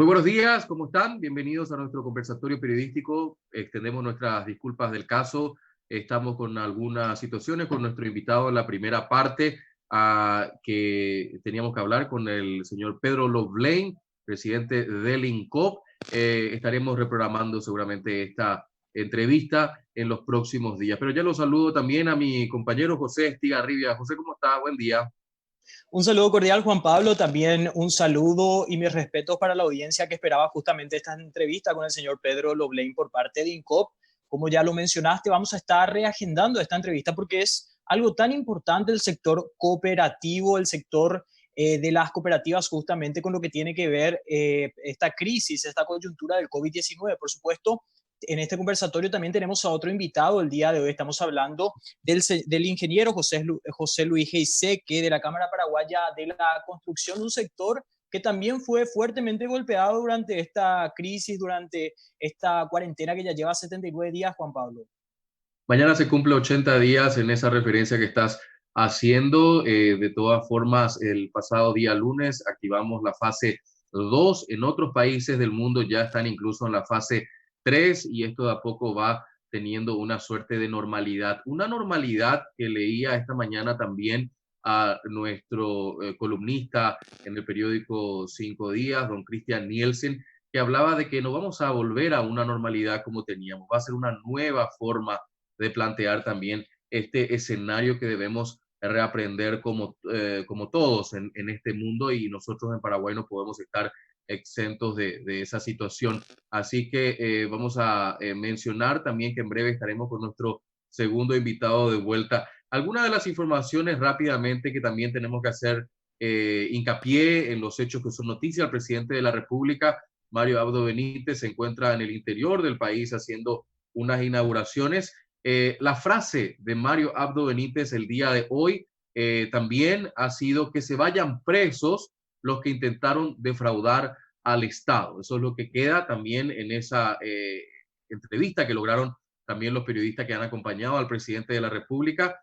Muy buenos días, ¿cómo están? Bienvenidos a nuestro conversatorio periodístico. Extendemos nuestras disculpas del caso. Estamos con algunas situaciones con nuestro invitado en la primera parte, que teníamos que hablar con el señor Pedro Loblein, presidente del INCOP. Estaremos reprogramando seguramente esta entrevista en los próximos días. Pero ya lo saludo también a mi compañero José Estigarribia. José, ¿cómo está? Buen día. Un saludo cordial, Juan Pablo. También un saludo y mis respetos para la audiencia que esperaba justamente esta entrevista con el señor Pedro Loblein por parte de INCOP. Como ya lo mencionaste, vamos a estar reagendando esta entrevista porque es algo tan importante el sector cooperativo, el sector de las cooperativas, justamente con lo que tiene que ver esta crisis, esta coyuntura del COVID-19. Por supuesto, en este conversatorio también tenemos a otro invitado. El día de hoy estamos hablando del ingeniero José Luis Giesecke, de la Cámara Paraguaya de la Construcción, un sector que también fue fuertemente golpeado durante esta crisis, durante esta cuarentena que ya lleva 79 días, Juan Pablo. Mañana se cumple 80 días en esa referencia que estás haciendo. De todas formas, el pasado día lunes activamos la fase 2. En otros países del mundo ya están incluso en la fase 3 y esto de a poco va teniendo una suerte de normalidad. Una normalidad que leía esta mañana también a nuestro columnista en el periódico Cinco Días, don Cristian Nielsen, que hablaba de que no vamos a volver a una normalidad como teníamos. Va a ser una nueva forma de plantear también este escenario que debemos reaprender como todos en este mundo, y nosotros en Paraguay no podemos estar exentos de esa situación. Así que vamos a mencionar también que en breve estaremos con nuestro segundo invitado de vuelta. Algunas de las informaciones rápidamente que también tenemos que hacer hincapié en los hechos que son noticia. El presidente de la República, Mario Abdo Benítez, se encuentra en el interior del país haciendo unas inauguraciones. La frase de Mario Abdo Benítez el día de hoy también ha sido que se vayan presos los que intentaron defraudar al Estado. Eso es lo que queda también en esa entrevista que lograron también los periodistas que han acompañado al presidente de la República.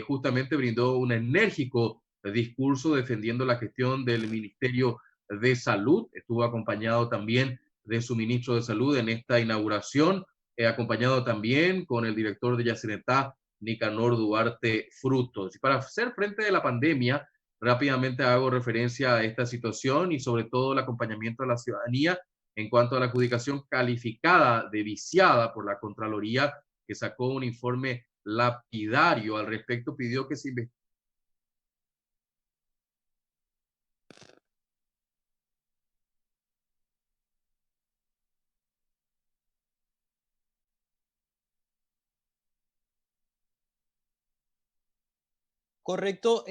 Justamente brindó un enérgico discurso defendiendo la gestión del Ministerio de Salud. Estuvo acompañado también de su ministro de Salud en esta inauguración, acompañado también con el director de Yacinetá, Nicanor Duarte Frutos. Y para hacer frente de la pandemia, rápidamente hago referencia a esta situación y sobre todo el acompañamiento a la ciudadanía en cuanto a la adjudicación calificada de viciada por la Contraloría, que sacó un informe lapidario al respecto. Pidió que se investigue. Correcto,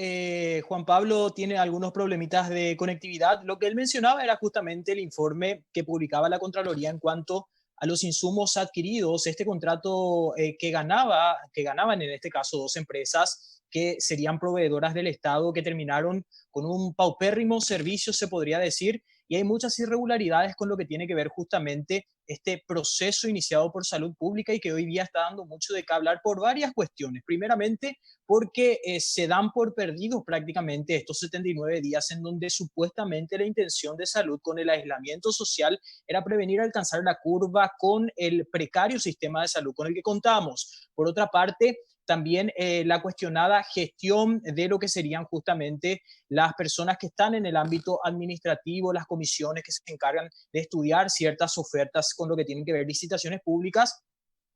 Juan Pablo tiene algunos problemitas de conectividad. Lo que él mencionaba era justamente el informe que publicaba la Contraloría en cuanto a los insumos adquiridos, este contrato que ganaban en este caso dos empresas que serían proveedoras del Estado, que terminaron con un paupérrimo servicio, se podría decir, y hay muchas irregularidades con lo que tiene que ver justamente este proceso iniciado por Salud Pública y que hoy día está dando mucho de qué hablar por varias cuestiones. Primeramente, porque se dan por perdidos prácticamente estos 79 días en donde supuestamente la intención de Salud con el aislamiento social era prevenir alcanzar la curva con el precario sistema de salud con el que contamos. Por otra parte, también la cuestionada gestión de lo que serían justamente las personas que están en el ámbito administrativo, las comisiones que se encargan de estudiar ciertas ofertas con lo que tienen que ver licitaciones públicas.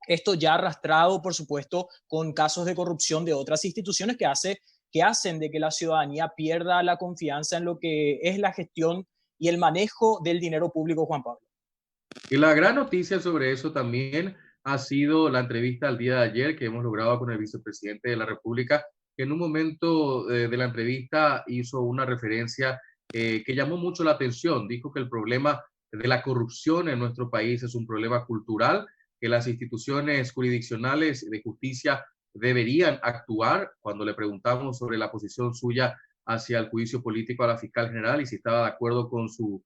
Esto ya arrastrado, por supuesto, con casos de corrupción de otras instituciones que hacen de que la ciudadanía pierda la confianza en lo que es la gestión y el manejo del dinero público, Juan Pablo. Y la gran noticia sobre eso también ha sido la entrevista al día de ayer que hemos logrado con el vicepresidente de la República, que en un momento de la entrevista hizo una referencia que llamó mucho la atención. Dijo que el problema de la corrupción en nuestro país es un problema cultural, que las instituciones jurisdiccionales de justicia deberían actuar. Cuando le preguntamos sobre la posición suya hacia el juicio político a la fiscal general y si estaba de acuerdo con su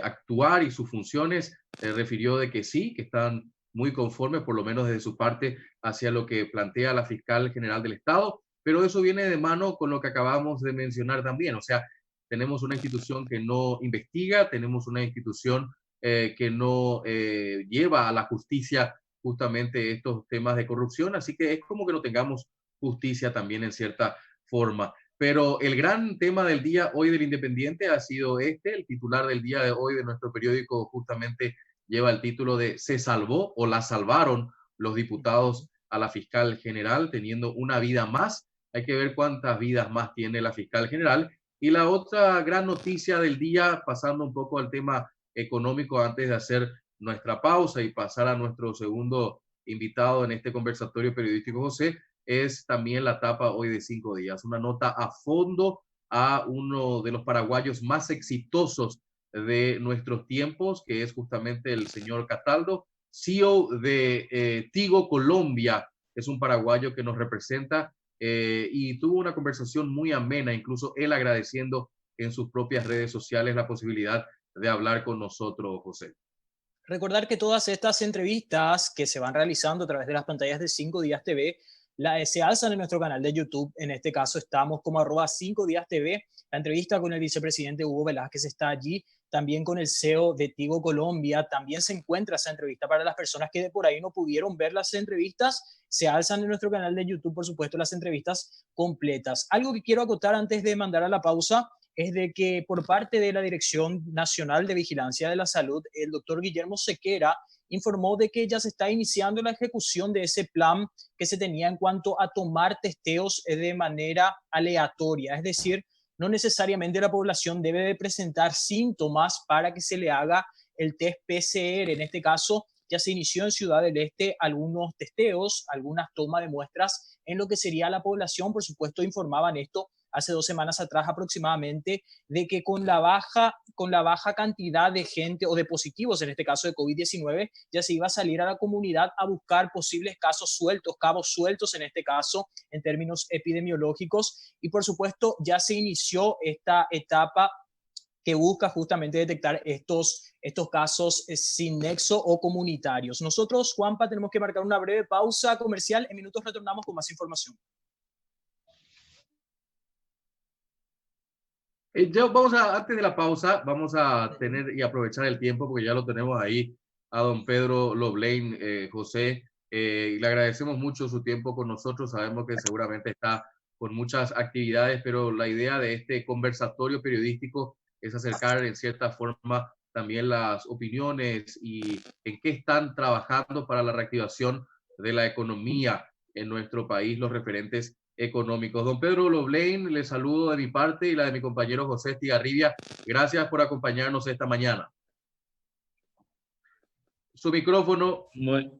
actuar y sus funciones, refirió de que sí, que están muy conformes, por lo menos desde su parte, hacia lo que plantea la fiscal general del Estado, pero eso viene de mano con lo que acabamos de mencionar también. O sea, tenemos una institución que no investiga, tenemos una institución que no lleva a la justicia justamente estos temas de corrupción, así que es como que no tengamos justicia también en cierta forma. Pero el gran tema del día hoy del Independiente ha sido este, el titular del día de hoy de nuestro periódico justamente lleva el título de "Se salvó o la salvaron los diputados a la fiscal general teniendo una vida más". Hay que ver cuántas vidas más tiene la fiscal general. Y la otra gran noticia del día, pasando un poco al tema económico antes de hacer nuestra pausa y pasar a nuestro segundo invitado en este conversatorio periodístico, José, es también la tapa hoy de 5 días. Una nota a fondo a uno de los paraguayos más exitosos de nuestros tiempos, que es justamente el señor Cataldo, CEO de Tigo Colombia, que es un paraguayo que nos representa y tuvo una conversación muy amena, incluso él agradeciendo en sus propias redes sociales la posibilidad de hablar con nosotros, José. Recordar que todas estas entrevistas que se van realizando a través de las pantallas de 5 Días TV se alzan en nuestro canal de YouTube. En este caso estamos como @5 Días TV. La entrevista con el vicepresidente Hugo Velázquez está allí. También con el CEO de Tigo Colombia. También se encuentra esa entrevista para las personas que de por ahí no pudieron ver las entrevistas. Se alzan en nuestro canal de YouTube, por supuesto, las entrevistas completas. Algo que quiero acotar antes de mandar a la pausa es de que por parte de la Dirección Nacional de Vigilancia de la Salud, el doctor Guillermo Sequera informó de que ya se está iniciando la ejecución de ese plan que se tenía en cuanto a tomar testeos de manera aleatoria. Es decir, no necesariamente la población debe de presentar síntomas para que se le haga el test PCR. En este caso, ya se inició en Ciudad del Este algunos testeos, algunas tomas de muestras en lo que sería la población. Por supuesto, informaban esto hace 2 semanas atrás aproximadamente, de que con la baja cantidad de gente o de positivos, en este caso de COVID-19, ya se iba a salir a la comunidad a buscar posibles casos sueltos, cabos sueltos en este caso, en términos epidemiológicos. Y por supuesto, ya se inició esta etapa que busca justamente detectar estos casos sin nexo o comunitarios. Nosotros, Juanpa, tenemos que marcar una breve pausa comercial. En minutos retornamos con más información. Antes de la pausa, vamos a tener y aprovechar el tiempo porque ya lo tenemos ahí a don Pedro Loblein, José. Y le agradecemos mucho su tiempo con nosotros. Sabemos que seguramente está con muchas actividades, pero la idea de este conversatorio periodístico es acercar en cierta forma también las opiniones y en qué están trabajando para la reactivación de la economía en nuestro país, los referentes económicos. Don Pedro Loblein, le saludo de mi parte y la de mi compañero José Estigarribia. Gracias por acompañarnos esta mañana. Su micrófono. Muy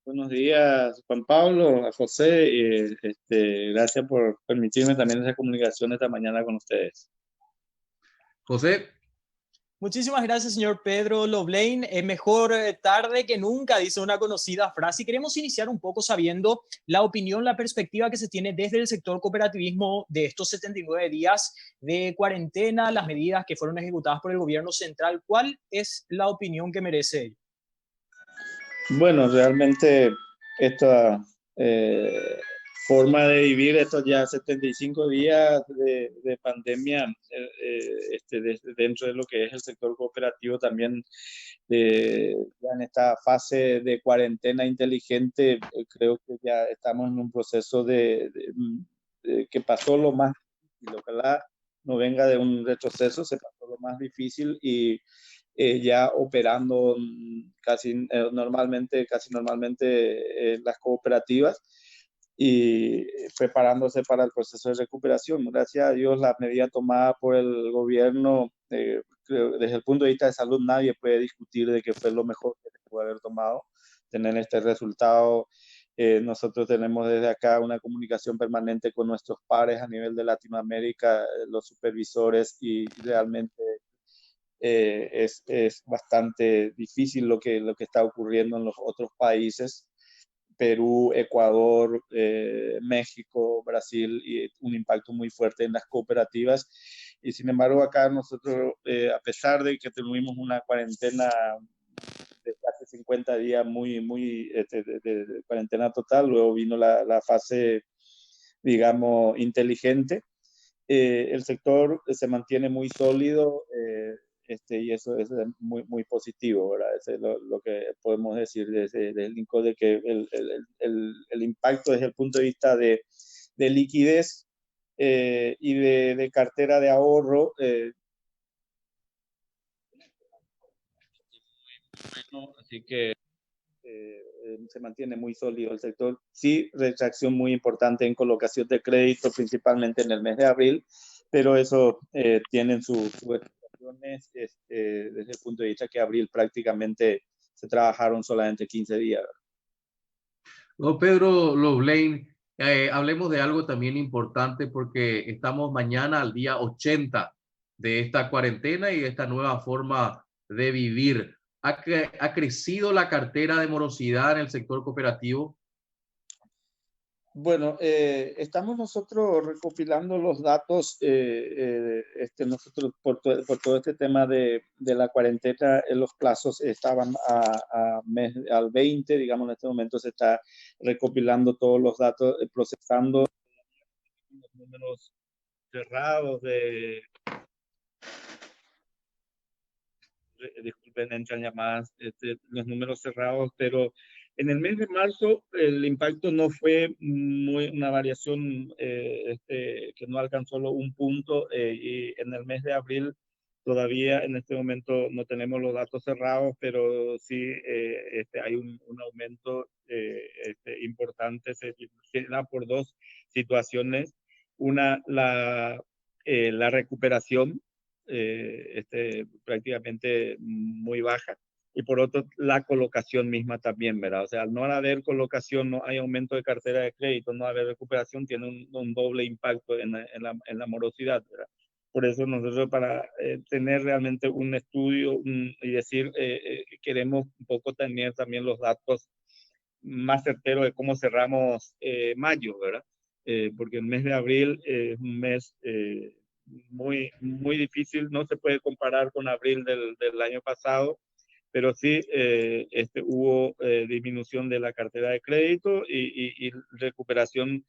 buenos días, Juan Pablo, a José. Gracias por permitirme también esa comunicación esta mañana con ustedes. José. Muchísimas gracias, señor Pedro Loblein. Es mejor tarde que nunca, dice una conocida frase. Y queremos iniciar un poco sabiendo la opinión, la perspectiva que se tiene desde el sector cooperativismo de estos 79 días de cuarentena, las medidas que fueron ejecutadas por el gobierno central. ¿Cuál es la opinión que merece ello? Bueno, realmente esta forma de vivir estos ya 75 días de pandemia dentro de lo que es el sector cooperativo también ya en esta fase de cuarentena inteligente, creo que ya estamos en un proceso de que pasó lo más difícil. Ojalá no venga de un retroceso, se pasó lo más difícil y ya operando casi normalmente las cooperativas y preparándose para el proceso de recuperación. Gracias a Dios, la medida tomada por el gobierno, desde el punto de vista de salud, nadie puede discutir de que fue lo mejor que se pudo haber tomado, tener este resultado. Nosotros tenemos desde acá una comunicación permanente con nuestros pares a nivel de Latinoamérica, los supervisores, y realmente es bastante difícil lo que está ocurriendo en los otros países. Perú, Ecuador, México, Brasil, y un impacto muy fuerte en las cooperativas. Y sin embargo, acá nosotros, a pesar de que tuvimos una cuarentena de casi 50 días de cuarentena total, luego vino la fase, digamos, inteligente, el sector se mantiene muy sólido y eso es muy, muy positivo, ¿verdad? Eso es lo que podemos decir desde el Lincop, de que el impacto desde el punto de vista de liquidez y de cartera de ahorro bueno, así que se mantiene muy sólido el sector. Sí, retracción muy importante en colocación de crédito, principalmente en el mes de abril, pero eso tienen sus explicaciones desde el punto de vista que abril prácticamente se trabajaron solamente 15 días. No, Pedro Loblein, hablemos de algo también importante porque estamos mañana al día 80 de esta cuarentena y de esta nueva forma de vivir. ¿Ha crecido la cartera de morosidad en el sector cooperativo? Bueno, estamos nosotros recopilando los datos, nosotros por todo este tema de la cuarentena, los plazos estaban al 20, digamos, en este momento se está recopilando todos los datos, procesando los números cerrados disculpen, entran llamadas, los números cerrados, pero en el mes de marzo el impacto no fue una variación que no alcanzó solo un punto y en el mes de abril todavía en este momento no tenemos los datos cerrados, pero sí hay un aumento importante, se da por dos situaciones. Una, la recuperación prácticamente muy baja. Y por otro, la colocación misma también, ¿verdad? O sea, al no haber colocación, no hay aumento de cartera de crédito, no haber recuperación, tiene un doble impacto en la morosidad, ¿verdad? Por eso nosotros para tener realmente un estudio y decir, queremos un poco tener también los datos más certeros de cómo cerramos mayo, ¿verdad? Porque el mes de abril es un mes muy, muy difícil, no se puede comparar con abril del año pasado, pero sí hubo disminución de la cartera de crédito y recuperación.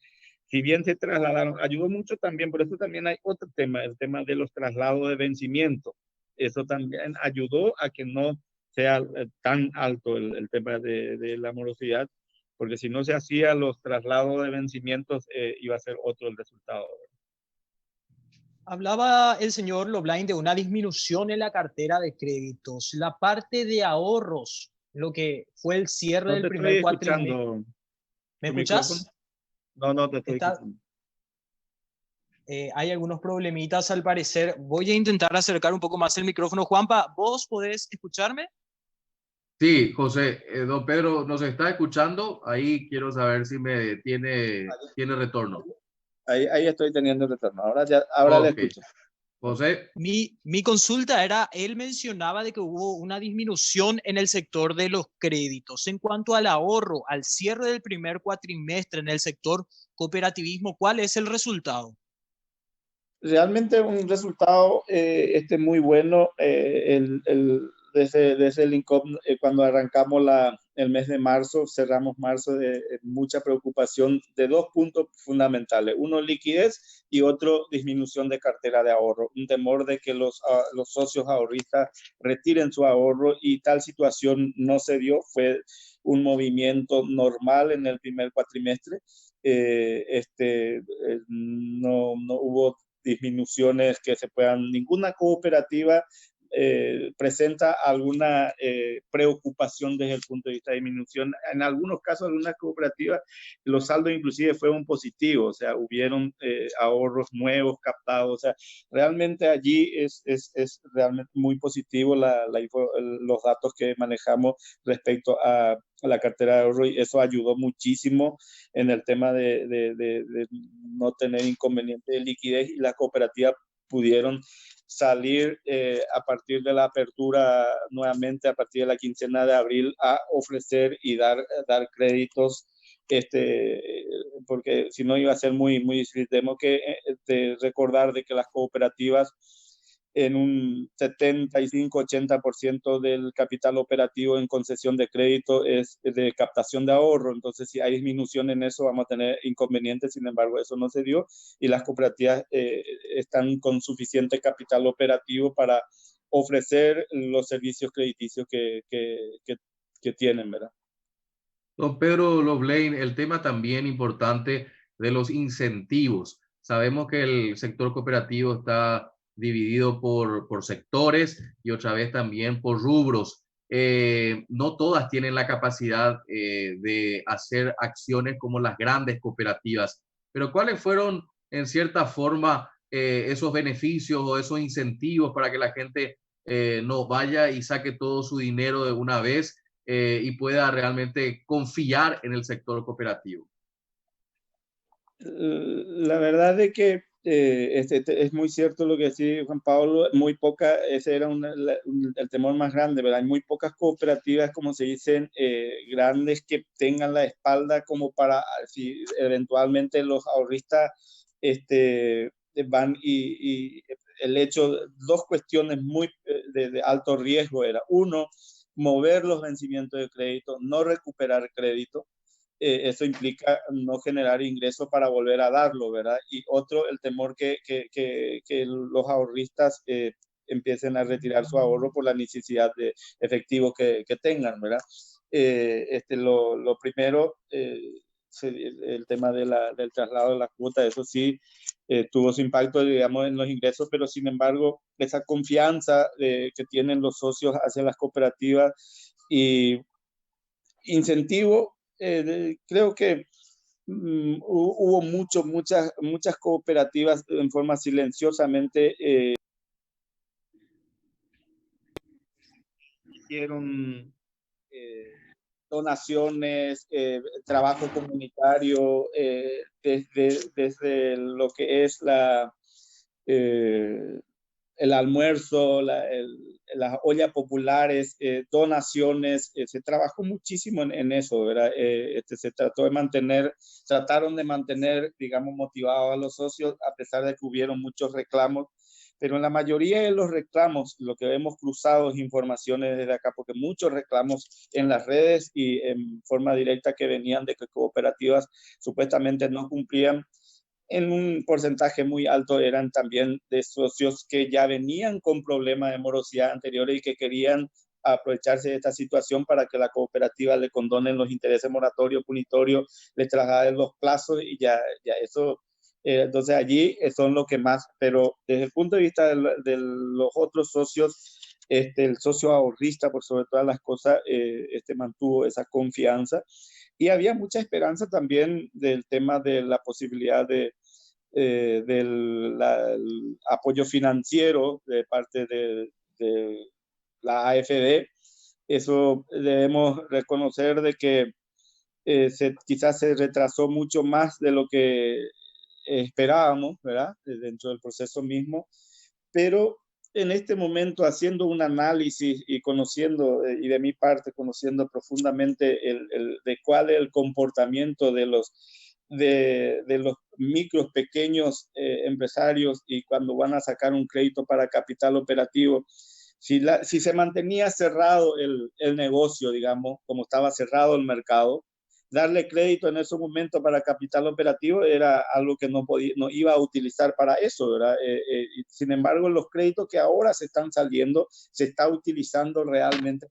Si bien se trasladaron, ayudó mucho también, por eso también hay otro tema, el tema de los traslados de vencimiento. Eso también ayudó a que no sea tan alto el tema de la morosidad, porque si no se hacía los traslados de vencimientos, iba a ser otro el resultado. Hablaba el señor Loblain de una disminución en la cartera de créditos. La parte de ahorros, lo que fue el cierre No del te primer estoy cuatrimestre. escuchando. ¿Me ¿Tu micrófono? escuchás? No te estoy Está, escuchando. hay algunos problemitas al parecer. Voy a intentar acercar un poco más el micrófono. Juanpa, ¿vos podés escucharme? Sí, José, don Pedro nos está escuchando. Ahí quiero saber si tiene retorno. Ahí estoy teniendo retorno. Ahora le Ok, escucho. José. Mi consulta era, él mencionaba de que hubo una disminución en el sector de los créditos. En cuanto al ahorro, al cierre del primer cuatrimestre en el sector cooperativismo, ¿cuál es el resultado? Realmente un resultado muy bueno. Desde el Lincop, cuando arrancamos el mes de marzo, cerramos marzo de mucha preocupación de dos puntos fundamentales. Uno, liquidez y otro, disminución de cartera de ahorro. Un temor de que los socios ahorristas retiren su ahorro y tal situación no se dio. Fue un movimiento normal en el primer cuatrimestre. No hubo disminuciones que se puedan, ninguna cooperativa presenta alguna preocupación desde el punto de vista de disminución. En algunos casos, algunas cooperativas, los saldos inclusive fueron positivos, o sea, hubieron ahorros nuevos captados, o sea, realmente allí es realmente muy positivo los datos que manejamos respecto a la cartera de ahorro y eso ayudó muchísimo en el tema de no tener inconveniente de liquidez y las cooperativas pudieron salir a partir de la apertura nuevamente a partir de la quincena de abril a ofrecer y dar créditos porque si no iba a ser muy, muy difícil. Tenemos que recordar de que las cooperativas en un 75-80% del capital operativo en concesión de crédito es de captación de ahorro. Entonces, si hay disminución en eso, vamos a tener inconvenientes. Sin embargo, eso no se dio y las cooperativas están con suficiente capital operativo para ofrecer los servicios crediticios que tienen, ¿verdad? Don Pedro Loblein, el tema también importante de los incentivos. Sabemos que el sector cooperativo está dividido por sectores y otra vez también por rubros. No todas tienen la capacidad de hacer acciones como las grandes cooperativas, pero ¿cuáles fueron en cierta forma esos beneficios o esos incentivos para que la gente no vaya y saque todo su dinero de una vez y pueda realmente confiar en el sector cooperativo? La verdad es que es muy cierto lo que decía Juan Pablo, muy poca, ese era el temor más grande, ¿verdad? Hay muy pocas cooperativas, como se dicen, grandes que tengan la espalda como para, si eventualmente los ahorristas van y el hecho, dos cuestiones muy de alto riesgo era, uno, mover los vencimientos de crédito, no recuperar crédito. Eso implica no generar ingresos para volver a darlo, ¿verdad? Y otro, el temor que los ahorristas empiecen a retirar su ahorro por la necesidad de efectivo que tengan, ¿verdad? Lo primero, el tema del traslado de la cuota, eso sí, tuvo su impacto, digamos, en los ingresos, pero sin embargo, esa confianza que tienen los socios hacia las cooperativas y incentivo, creo que hubo muchas cooperativas en forma silenciosamente hicieron donaciones, trabajo comunitario, desde lo que es el almuerzo, las ollas populares, donaciones, se trabajó muchísimo en eso, ¿verdad? Se trataron de mantener, digamos, motivados a los socios, a pesar de que hubieron muchos reclamos, pero en la mayoría de los reclamos, lo que vemos cruzados informaciones desde acá, porque muchos reclamos en las redes y en forma directa que venían de que cooperativas supuestamente no cumplían, en un porcentaje muy alto eran también de socios que ya venían con problemas de morosidad anteriores y que querían aprovecharse de esta situación para que la cooperativa le condonen los intereses moratorios, punitorios, le trasladen los plazos y ya eso. Entonces allí son lo que más, pero desde el punto de vista los otros socios, el socio ahorrista, por sobre todas las cosas, mantuvo esa confianza y había mucha esperanza también del tema de la posibilidad del apoyo financiero de parte de la AFD. Eso debemos reconocer de que quizás se retrasó mucho más de lo que esperábamos, ¿verdad? Dentro del proceso mismo, pero en este momento haciendo un análisis y conociendo, y de mi parte conociendo profundamente de cuál es el comportamiento de los micros, pequeños empresarios y cuando van a sacar un crédito para capital operativo, si se mantenía cerrado el negocio, digamos, como estaba cerrado el mercado, darle crédito en ese momento para capital operativo era algo que no iba a utilizar para eso, ¿verdad? Sin embargo, los créditos que ahora se están saliendo, se está utilizando realmente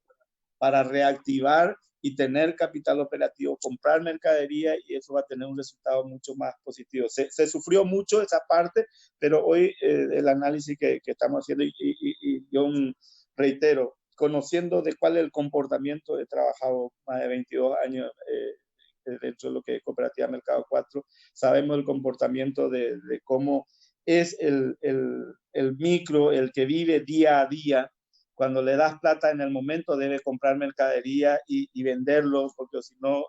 para reactivar y tener capital operativo, comprar mercadería y eso va a tener un resultado mucho más positivo. Se sufrió mucho esa parte, pero hoy el análisis que estamos haciendo y yo reitero, conociendo de cuál es el comportamiento, he trabajado más de 22 años dentro de lo que es Cooperativa Mercado 4, sabemos el comportamiento de cómo es el micro, el que vive día a día. Cuando le das plata en el momento debe comprar mercadería y venderlo, porque si no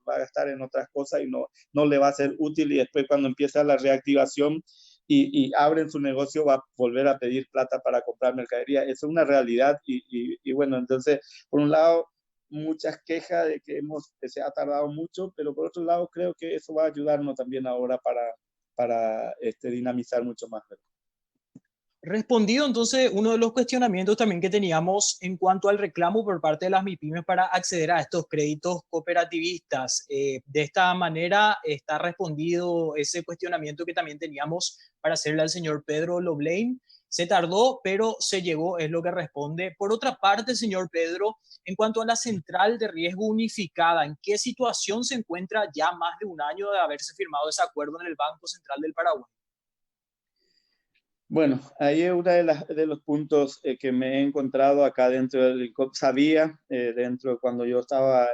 va a gastar en otras cosas y no le va a ser útil, y después cuando empieza la reactivación y abren su negocio va a volver a pedir plata para comprar mercadería. Eso es una realidad y bueno, entonces por un lado muchas quejas de que se ha tardado mucho, pero por otro lado creo que eso va a ayudarnos también ahora para dinamizar mucho más. Respondido entonces uno de los cuestionamientos también que teníamos en cuanto al reclamo por parte de las MIPYMES para acceder a estos créditos cooperativistas. De esta manera está respondido ese cuestionamiento que también teníamos para hacerle al señor Pedro Loblein. Se tardó, pero se llegó, es lo que responde. Por otra parte, señor Pedro, en cuanto a la central de riesgo unificada, ¿en qué situación se encuentra ya más de un año de haberse firmado ese acuerdo en el Banco Central del Paraguay? Bueno, ahí es uno de los puntos que me he encontrado acá dentro del INCOP. Sabía dentro, cuando yo estaba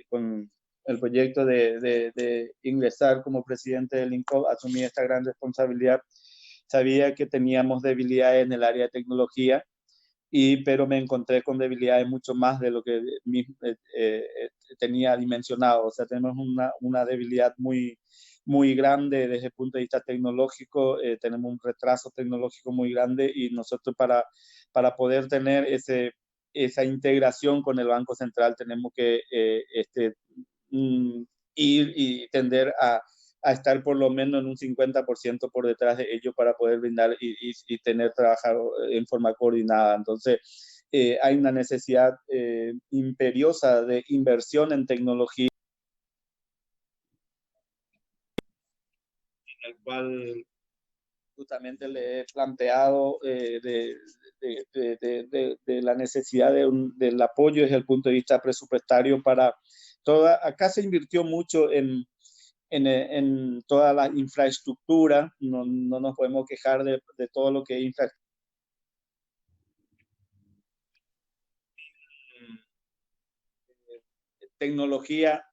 con el proyecto de ingresar como presidente del INCOP, asumí esta gran responsabilidad. Sabía que teníamos debilidades en el área de tecnología, pero me encontré con debilidades mucho más de lo que tenía dimensionado. O sea, tenemos una debilidad muy grande desde el punto de vista tecnológico, tenemos un retraso tecnológico muy grande y nosotros para poder tener esa integración con el Banco Central tenemos que ir y tender a estar por lo menos en un 50% por detrás de ellos para poder brindar y tener trabajar en forma coordinada. Entonces, hay una necesidad imperiosa de inversión en tecnología, en el cual justamente le he planteado de la necesidad del apoyo desde el punto de vista presupuestario para toda. Acá se invirtió mucho en toda la infraestructura, no nos podemos quejar de todo lo que es infraestructura. Tecnología,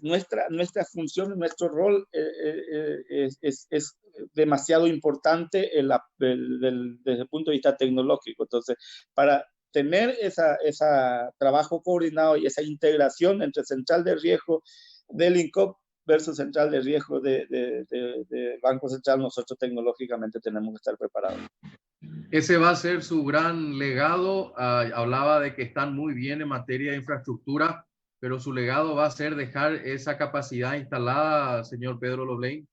nuestra función, nuestro rol es demasiado importante desde el punto de vista tecnológico. Entonces, para tener ese trabajo coordinado y esa integración entre central de riesgo del INCOP versus central de riesgo de Banco Central, nosotros tecnológicamente tenemos que estar preparados. Ese va a ser su gran legado. Hablaba de que están muy bien en materia de infraestructura, pero su legado va a ser dejar esa capacidad instalada, señor Pedro Loblein.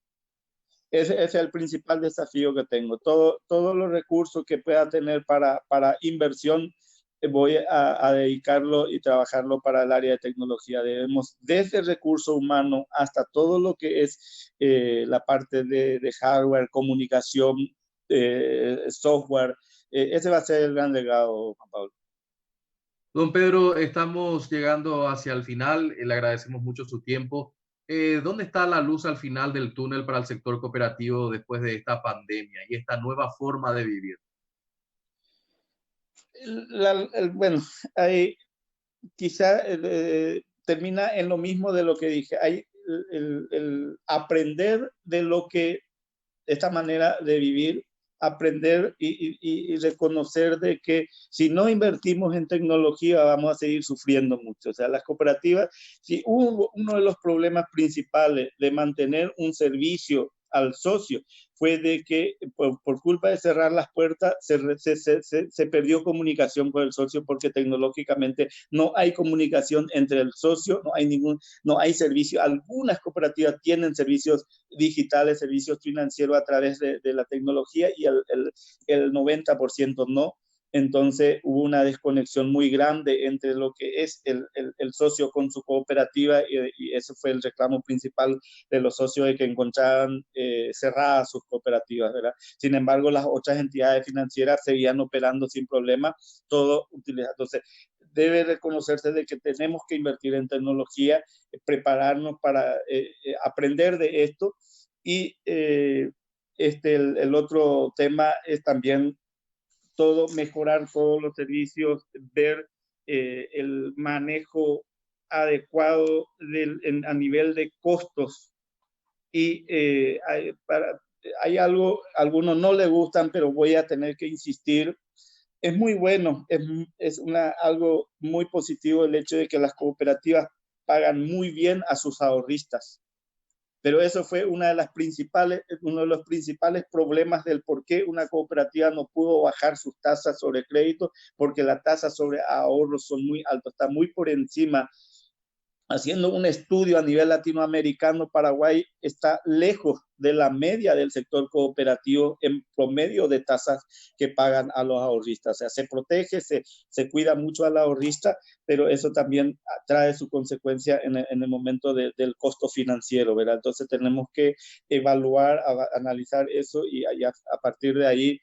Ese es el principal desafío que tengo. Todos los recursos que pueda tener para inversión, voy a dedicarlo y trabajarlo para el área de tecnología. Debemos, desde el recurso humano hasta todo lo que es la parte de hardware, comunicación, software. Ese va a ser el gran legado, Juan Pablo. Don Pedro, estamos llegando hacia el final. Le agradecemos mucho su tiempo. ¿Dónde está la luz al final del túnel para el sector cooperativo después de esta pandemia y esta nueva forma de vivir? Bueno, quizá termina en lo mismo de lo que dije. Hay el aprender de lo que esta manera de vivir, aprender y reconocer de que si no invertimos en tecnología vamos a seguir sufriendo mucho. O sea, las cooperativas, si uno de los problemas principales de mantener un servicio al socio fue de que por culpa de cerrar las puertas se perdió comunicación con el socio porque tecnológicamente no hay comunicación entre el socio, no hay servicio. Algunas cooperativas tienen servicios digitales, servicios financieros a través de la tecnología y el 90% no. Entonces hubo una desconexión muy grande entre lo que es el socio con su cooperativa y ese fue el reclamo principal de los socios de que encontraban cerradas sus cooperativas, ¿verdad? Sin embargo, las otras entidades financieras seguían operando sin problema, todo utilizando. Entonces, debe reconocerse de que tenemos que invertir en tecnología, prepararnos para aprender de esto y el otro tema es también mejorar todos los servicios, ver el manejo adecuado a nivel de costos y hay algo, algunos no le gustan, pero voy a tener que insistir. Es muy bueno, es algo muy positivo el hecho de que las cooperativas pagan muy bien a sus ahorristas. Pero eso fue uno de los principales problemas del por qué una cooperativa no pudo bajar sus tasas sobre crédito, porque las tasas sobre ahorros son muy altas, está muy por encima haciendo un estudio a nivel latinoamericano, Paraguay está lejos de la media del sector cooperativo en promedio de tasas que pagan a los ahorristas. O sea, se protege, se cuida mucho al ahorrista, pero eso también trae su consecuencia en el momento del costo financiero, ¿verdad? Entonces tenemos que evaluar, analizar eso y a partir de ahí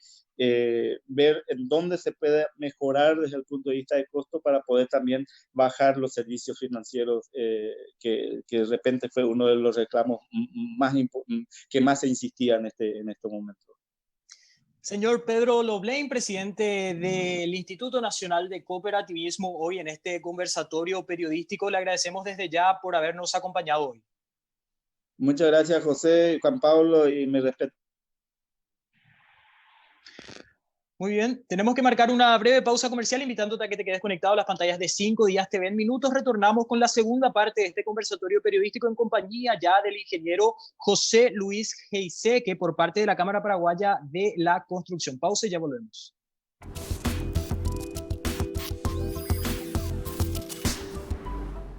ver en dónde se puede mejorar desde el punto de vista de costo para poder también bajar los servicios financieros, que de repente fue uno de los reclamos que más se insistía en este momento. Señor Pedro Loblein, presidente del Instituto Nacional de Cooperativismo, hoy en este conversatorio periodístico, le agradecemos desde ya por habernos acompañado hoy. Muchas gracias, José, Juan Pablo, y mi respeto. Muy bien, tenemos que marcar una breve pausa comercial, invitándote a que te quedes conectado a las pantallas de 5 Días TV en minutos. Retornamos con la segunda parte de este conversatorio periodístico en compañía ya del ingeniero José Luis Geiseke por parte de la Cámara Paraguaya de la Construcción. Pausa y ya volvemos.